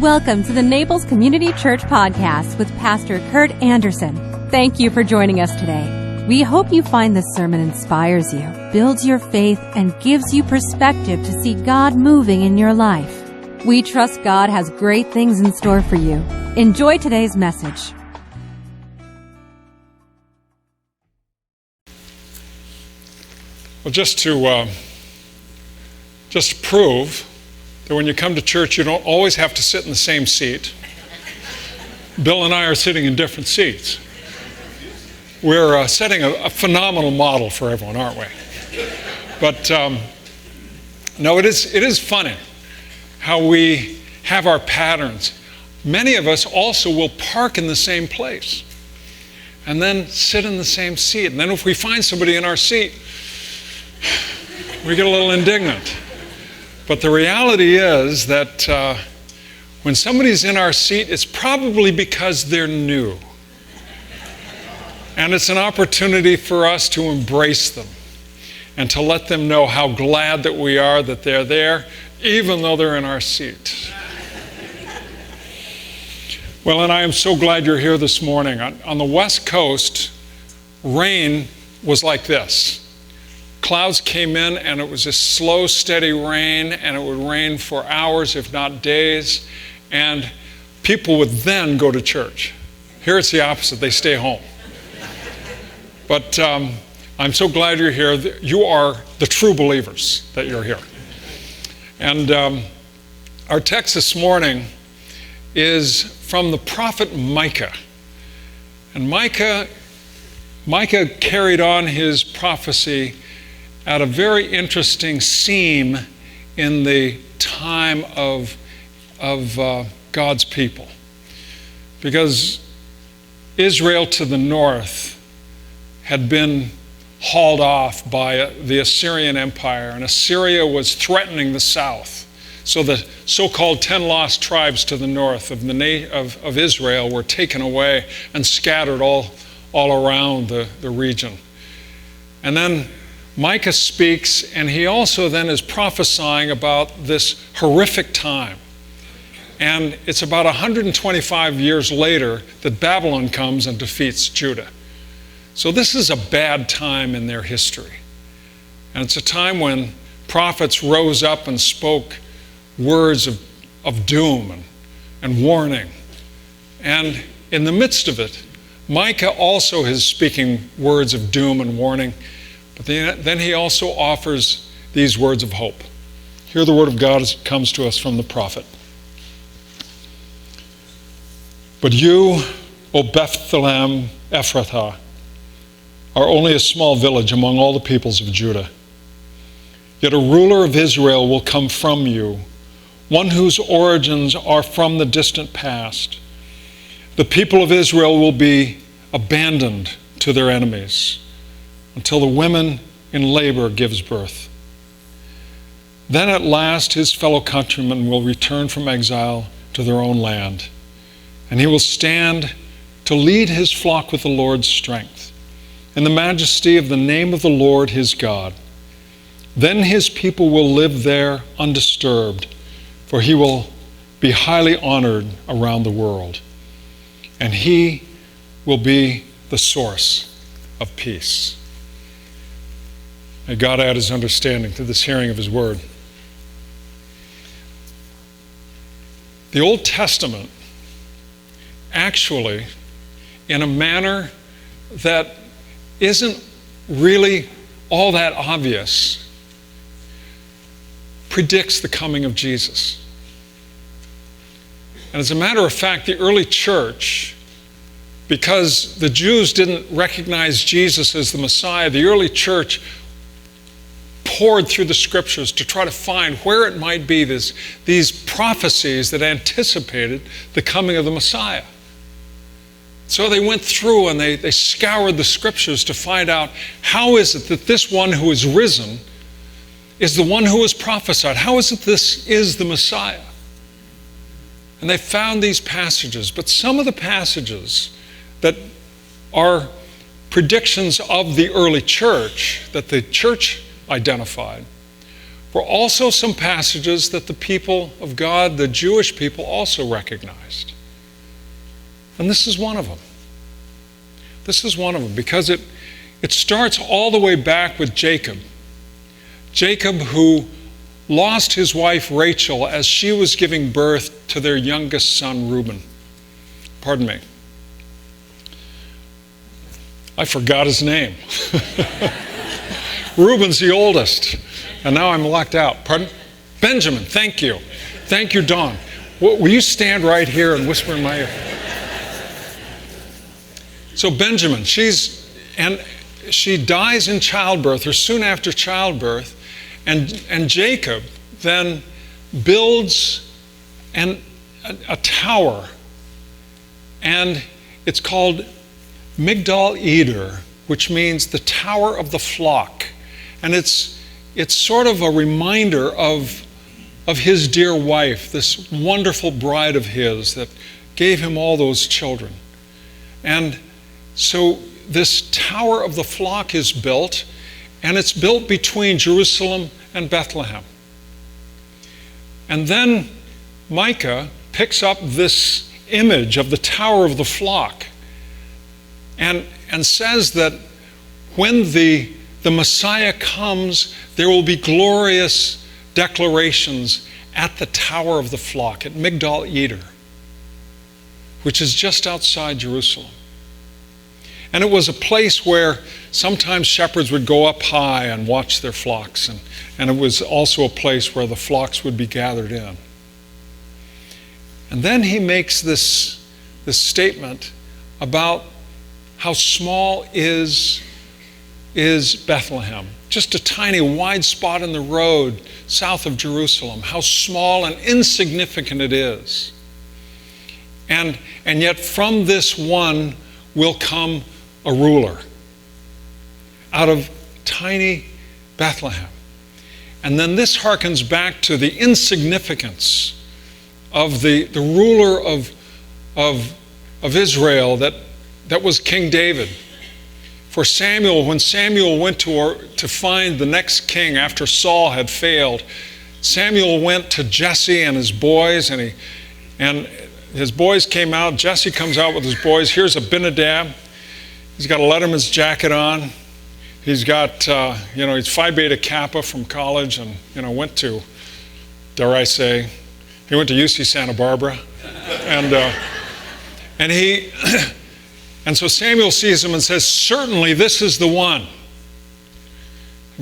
Welcome to the Naples Community Church Podcast with Pastor Kurt Anderson. Thank you for joining us today. We hope you find this sermon inspires you, builds your faith, and gives you perspective to see God moving in your life. We trust God has great things in store for you. Enjoy today's message. Well, just to prove that when you come to church, you don't always have to sit in the same seat. Bill and I are sitting in different seats. We're setting a phenomenal model for everyone, aren't we? But no, it is funny how we have our patterns. Many of us also will park in the same place and then sit in the same seat. And then if we find somebody in our seat, we get a little indignant. But the reality is that when somebody's in our seat, it's probably because they're new. And it's an opportunity for us to embrace them and to let them know how glad that we are that they're there, even though they're in our seat. Well, and I am so glad you're here this morning. On the West Coast, rain was like this. Clouds came in and it was a slow, steady rain, and it would rain for hours, if not days, and people would then go to church. Here it's the opposite. They stay home. But I'm so glad you're here. You are the true believers that you're here. And our text this morning is from the prophet Micah. And Micah carried on his prophecy at a very interesting seam in the time of God's people. Because Israel to the north had been hauled off by the Assyrian Empire, and Assyria was threatening the south. So the so-called 10 lost tribes to the north of Israel were taken away and scattered all around the region. And then Micah speaks, and he also then is prophesying about this horrific time. And it's about 125 years later that Babylon comes and defeats Judah. So this is a bad time in their history. And it's a time when prophets rose up and spoke words of doom and warning. And in the midst of it, Micah also is speaking words of doom and warning. But then he also offers these words of hope. Hear the word of God as it comes to us from the prophet. But you, O Bethlehem Ephrathah, are only a small village among all the peoples of Judah. Yet a ruler of Israel will come from you, one whose origins are from the distant past. The people of Israel will be abandoned to their enemies until the woman in labor gives birth. Then at last his fellow countrymen will return from exile to their own land, and he will stand to lead his flock with the Lord's strength, in the majesty of the name of the Lord his God. Then his people will live there undisturbed, for he will be highly honored around the world, and he will be the source of peace. May God add his understanding to this hearing of his word. The Old Testament, actually, in a manner that isn't really all that obvious, predicts the coming of Jesus. And as a matter of fact, the early church, because the Jews didn't recognize Jesus as the Messiah, the early church poured through the scriptures to try to find where it might be these prophecies that anticipated the coming of the Messiah. So they went through and they scoured the scriptures to find out, how is it that this one who is risen is the one who was prophesied? How is it this is the Messiah? And they found these passages, but some of the passages that are predictions of the early church, that the church identified, were also some passages that the people of God, the Jewish people, also recognized. And this is one of them. This is one of them because it starts all the way back with Jacob. Jacob, who lost his wife Rachel as she was giving birth to their youngest son, Reuben. Pardon me. I forgot his name. Reuben's the oldest, and now I'm locked out. Pardon? Benjamin, thank you. Thank you, Dawn. Will you stand right here and whisper in my ear? So Benjamin, she dies in childbirth or soon after childbirth, and Jacob then builds a tower, and it's called Migdal Eder, which means the tower of the flock. And it's sort of a reminder of his dear wife, this wonderful bride of his that gave him all those children. And so this tower of the flock is built, and it's built between Jerusalem and Bethlehem. And then Micah picks up this image of the tower of the flock and says that when the Messiah comes, there will be glorious declarations at the tower of the flock, at Migdal Eder, which is just outside Jerusalem. And it was a place where sometimes shepherds would go up high and watch their flocks, and it was also a place where the flocks would be gathered in. And then he makes this statement about how small is Bethlehem. Just a tiny wide spot in the road south of Jerusalem. How small and insignificant it is. And yet from this one will come a ruler out of tiny Bethlehem. And then this harkens back to the insignificance of the ruler of Israel that was King David. For Samuel, when Samuel went to find the next king after Saul had failed, Samuel went to Jesse and his boys, and his boys came out. Jesse comes out with his boys. Here's Abinadab. He's got a Letterman's jacket on. He's got, he's Phi Beta Kappa from college, and went to, dare I say, he went to UC Santa Barbara, and so Samuel sees him and says, "Certainly this is the one."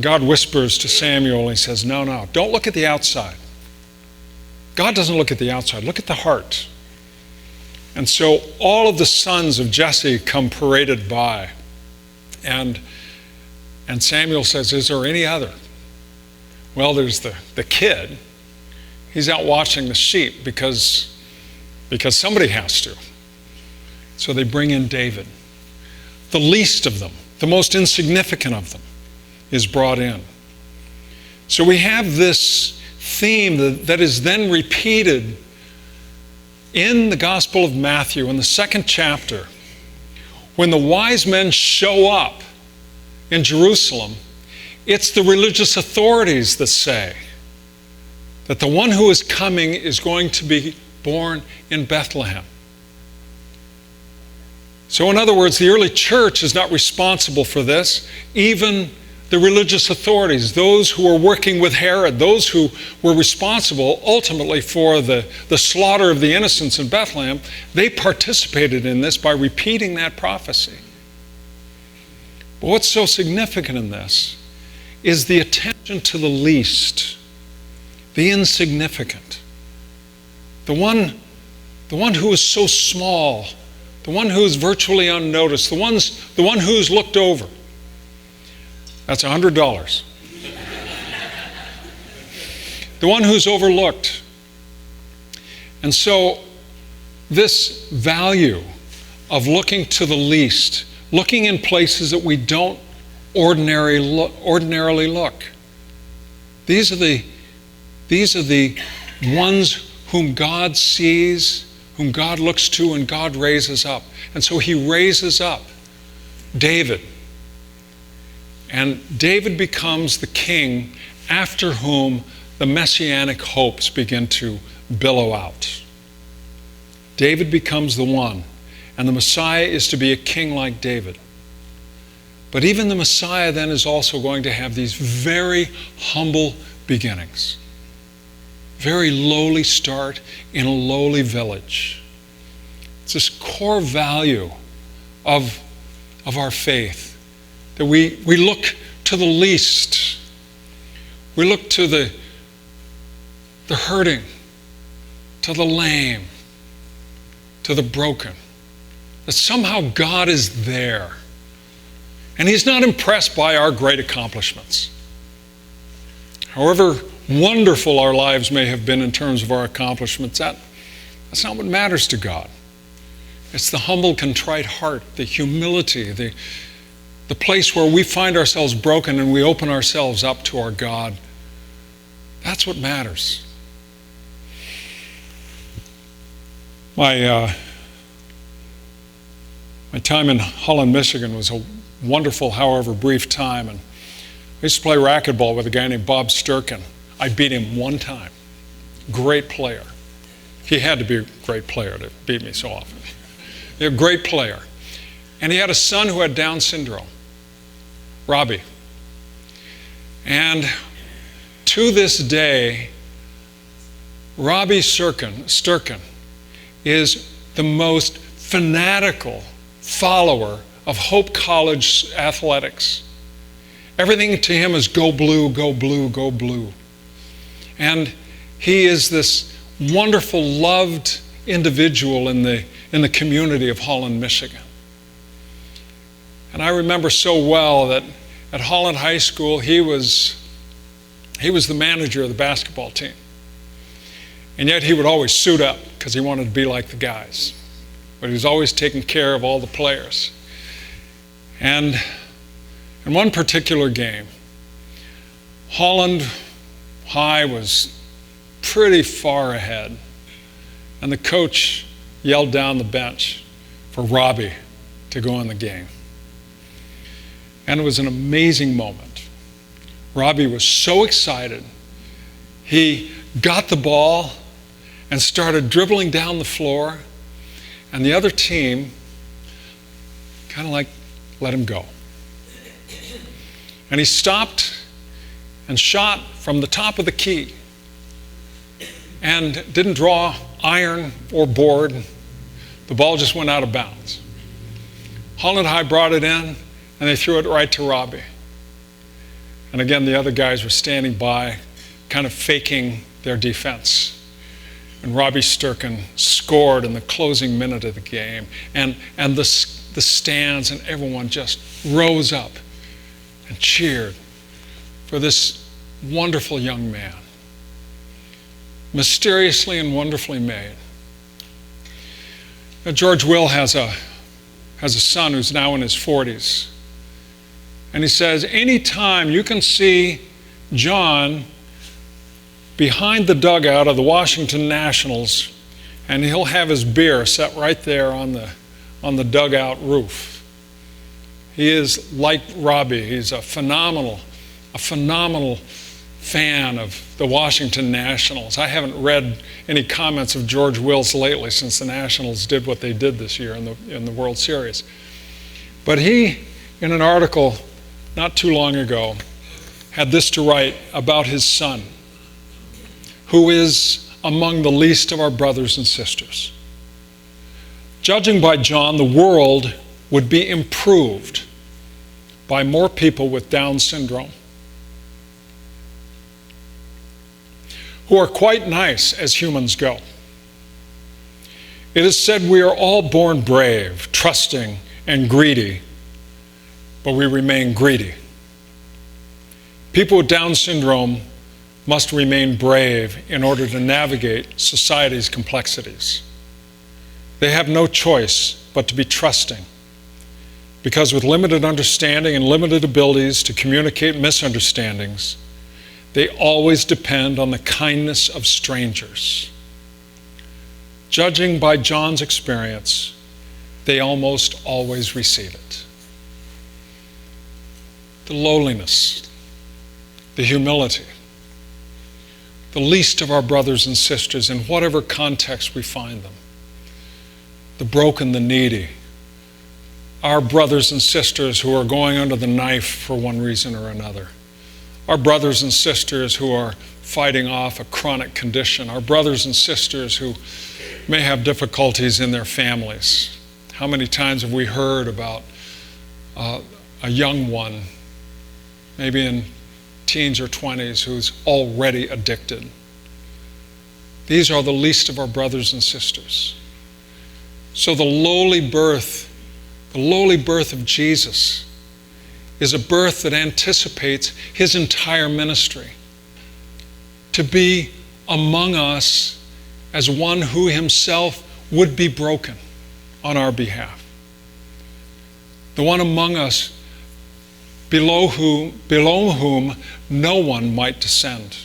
God whispers to Samuel, and he says, No, don't look at the outside. God doesn't look at the outside. Look at the heart. And so all of the sons of Jesse come paraded by. And Samuel says, "Is there any other?" Well, there's the kid. He's out watching the sheep because somebody has to. So they bring in David. The least of them, the most insignificant of them, is brought in. So we have this theme that is then repeated in the Gospel of Matthew in the 2nd chapter. When the wise men show up in Jerusalem, it's the religious authorities that say that the one who is coming is going to be born in Bethlehem. So in other words, the early church is not responsible for this. Even the religious authorities, those who were working with Herod, those who were responsible ultimately for the slaughter of the innocents in Bethlehem, they participated in this by repeating that prophecy. But what's so significant in this is the attention to the least, the insignificant, the one who is so small, the one who is virtually unnoticed, the one who's looked over. That's $100. The one who's overlooked. And so this value of looking to the least, looking in places that we don't ordinarily look. These are the ones whom God sees, whom God looks to, and God raises up. And so he raises up David. And David becomes the king after whom the messianic hopes begin to billow out. David becomes the one, and the Messiah is to be a king like David. But even the Messiah then is also going to have these very humble beginnings. Very lowly start in a lowly village. It's this core value of our faith, that we look to the least. We look to the hurting, to the lame, to the broken. That somehow God is there. And He's not impressed by our great accomplishments. However wonderful our lives may have been in terms of our accomplishments, that's not what matters to God. It's the humble, contrite heart, the humility, the place where we find ourselves broken and we open ourselves up to our God. That's what matters. My time in Holland, Michigan was a wonderful, however brief time. And I used to play racquetball with a guy named Bob Sturkin. I beat him one time. Great player. He had to be a great player to beat me so often. A great player. And he had a son who had Down syndrome, Robbie. And to this day, Robbie Sturkin is the most fanatical follower of Hope College athletics. Everything to him is go blue, go blue, go blue. And he is this wonderful, loved individual in the community of Holland, Michigan. And I remember so well that at Holland High School, he was the manager of the basketball team. And yet he would always suit up because he wanted to be like the guys. But he was always taking care of all the players. And in one particular game, Holland High was pretty far ahead. And the coach yelled down the bench for Robbie to go in the game. And it was an amazing moment. Robbie was so excited. He got the ball and started dribbling down the floor. And the other team kind of like let him go. And he stopped and shot from the top of the key and didn't draw iron or board. The ball just went out of bounds. Holland High brought it in and they threw it right to Robbie. And again, the other guys were standing by, kind of faking their defense. And Robbie Sturkin scored in the closing minute of the game. And the stands and everyone just rose up and cheered for this wonderful young man. Mysteriously and wonderfully made. Now, George Will has a son who's now in his 40s. And he says, anytime you can see John behind the dugout of the Washington Nationals, and he'll have his beer set right there on the dugout roof. He is like Robbie. He's a phenomenal fan of the Washington Nationals. I haven't read any comments of George Will's lately since the Nationals did what they did this year in the World Series. But he, in an article not too long ago, had this to write about his son, who is among the least of our brothers and sisters. Judging by John, the world would be improved by more people with Down syndrome, who are quite nice as humans go. It is said we are all born brave, trusting, and greedy, but we remain greedy. People with Down syndrome must remain brave in order to navigate society's complexities. They have no choice but to be trusting, because with limited understanding and limited abilities to communicate misunderstandings, they always depend on the kindness of strangers. Judging by John's experience, they almost always receive it. The lowliness, the humility, the least of our brothers and sisters in whatever context we find them. The broken, the needy, our brothers and sisters who are going under the knife for one reason or another. Our brothers and sisters who are fighting off a chronic condition. Our brothers and sisters who may have difficulties in their families. How many times have we heard about a young one, maybe in teens or 20s, who's already addicted? These are the least of our brothers and sisters. So the lowly birth of Jesus is a birth that anticipates his entire ministry, to be among us as one who himself would be broken on our behalf. The one among us below whom no one might descend.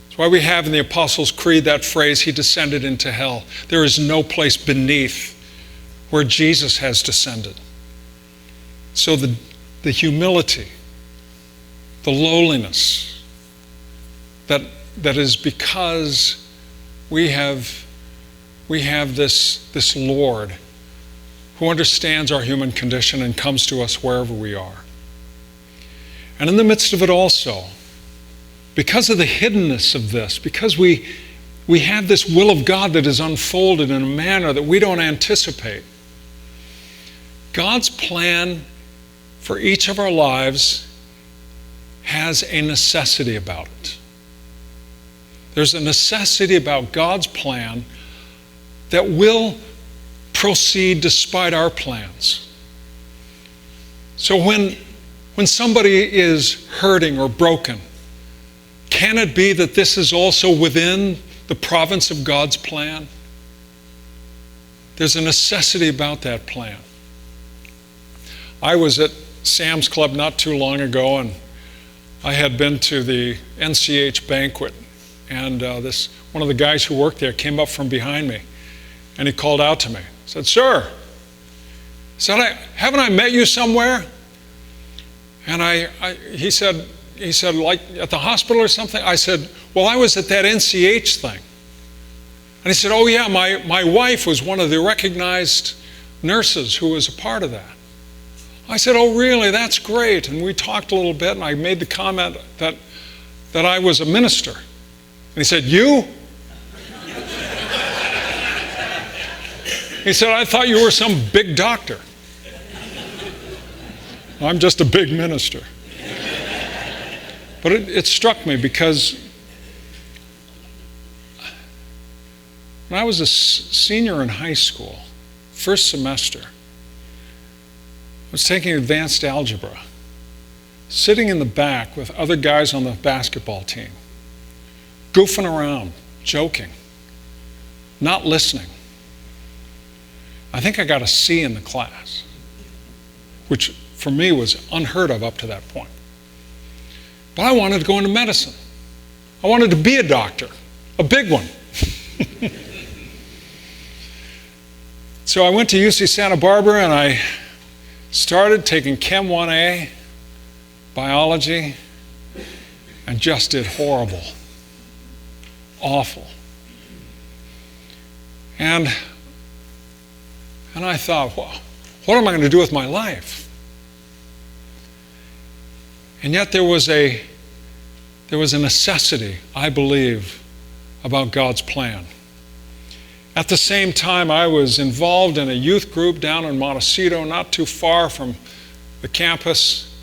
That's why we have in the Apostles' Creed that phrase, he descended into hell. There is no place beneath where Jesus has descended. So the humility, the lowliness, that is because we have this Lord who understands our human condition and comes to us wherever we are. And in the midst of it also, because of the hiddenness of this, because we have this will of God that is unfolded in a manner that we don't anticipate, God's plan for each of our lives has a necessity about it. There's a necessity about God's plan that will proceed despite our plans. So when somebody is hurting or broken, can it be that this is also within the province of God's plan? There's a necessity about that plan. I was at Sam's Club not too long ago, and I had been to the NCH banquet, and one of the guys who worked there came up from behind me, and he called out to me. He said, "Sir," he said, "haven't I met you somewhere?" And he said, "Like at the hospital or something?" I said, "Well, I was at that NCH thing." And he said, "Oh yeah, my wife was one of the recognized nurses who was a part of that." I said, "Oh really, that's great." And we talked a little bit, and I made the comment that I was a minister. And he said, "You?" He said, "I thought you were some big doctor." I'm just a big minister. But it struck me because when I was a senior in high school, first semester, I was taking advanced algebra, sitting in the back with other guys on the basketball team, goofing around, joking, not listening. I think I got a C in the class, which for me was unheard of up to that point. But I wanted to go into medicine. I wanted to be a doctor, a big one. So I went to UC Santa Barbara and I started taking Chem 1A, biology, and just did horrible, awful. And I thought, well, what am I going to do with my life? And yet there was a necessity, I believe, about God's plan. At the same time, I was involved in a youth group down in Montecito, not too far from the campus.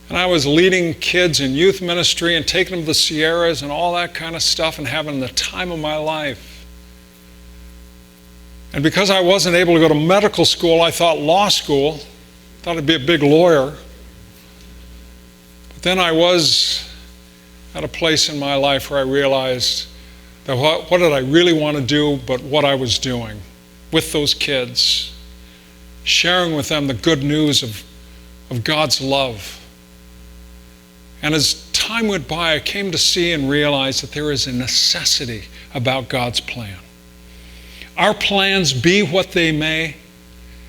And I was leading kids in youth ministry and taking them to the Sierras and all that kind of stuff and having the time of my life. And because I wasn't able to go to medical school, I thought law school, thought I'd be a big lawyer. But then I was at a place in my life where I realized that what did I really want to do but what I was doing with those kids, sharing with them the good news of God's love. And as time went by, I came to see and realize that there is a necessity about God's plan. Our plans be what they may,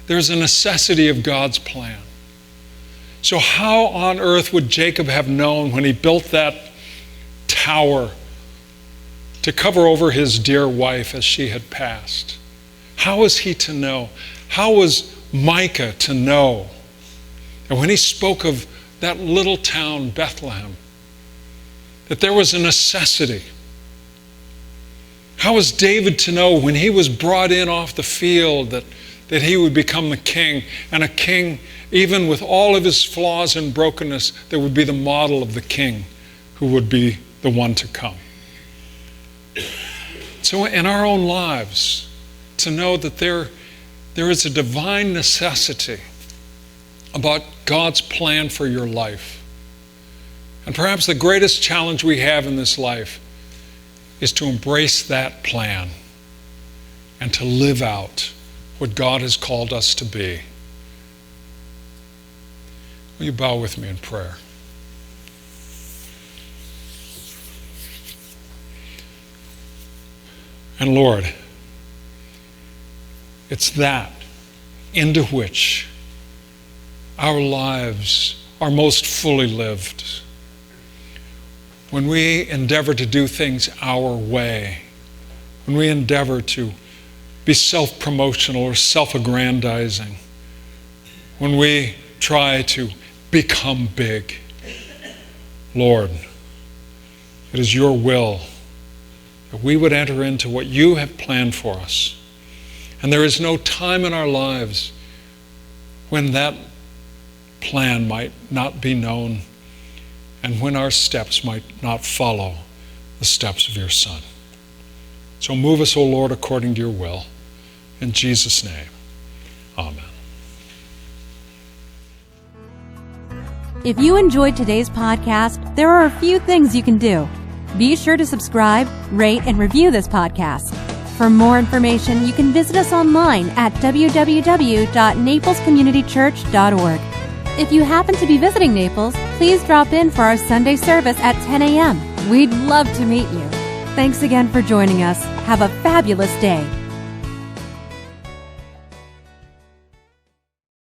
there's a necessity of God's plan. So how on earth would Jacob have known when he built that tower to cover over his dear wife as she had passed? How was he to know? How was Micah to know? And when he spoke of that little town, Bethlehem, that there was a necessity. How was David to know when he was brought in off the field that he would become the king, and a king, even with all of his flaws and brokenness, that would be the model of the king who would be the one to come? So in our own lives, to know that there is a divine necessity about God's plan for your life. And perhaps the greatest challenge we have in this life is to embrace that plan and to live out what God has called us to be. Will you bow with me in prayer? And Lord, it's that into which our lives are most fully lived. When we endeavor to do things our way, when we endeavor to be self-promotional or self-aggrandizing, when we try to become big, Lord, it is your will that we would enter into what you have planned for us. And there is no time in our lives when that plan might not be known and when our steps might not follow the steps of your Son. So move us, O Lord, according to your will. In Jesus' name, amen. If you enjoyed today's podcast, there are a few things you can do. Be sure to subscribe, rate, and review this podcast. For more information, you can visit us online at www.naplescommunitychurch.org. If you happen to be visiting Naples, please drop in for our Sunday service at 10 a.m. We'd love to meet you. Thanks again for joining us. Have a fabulous day.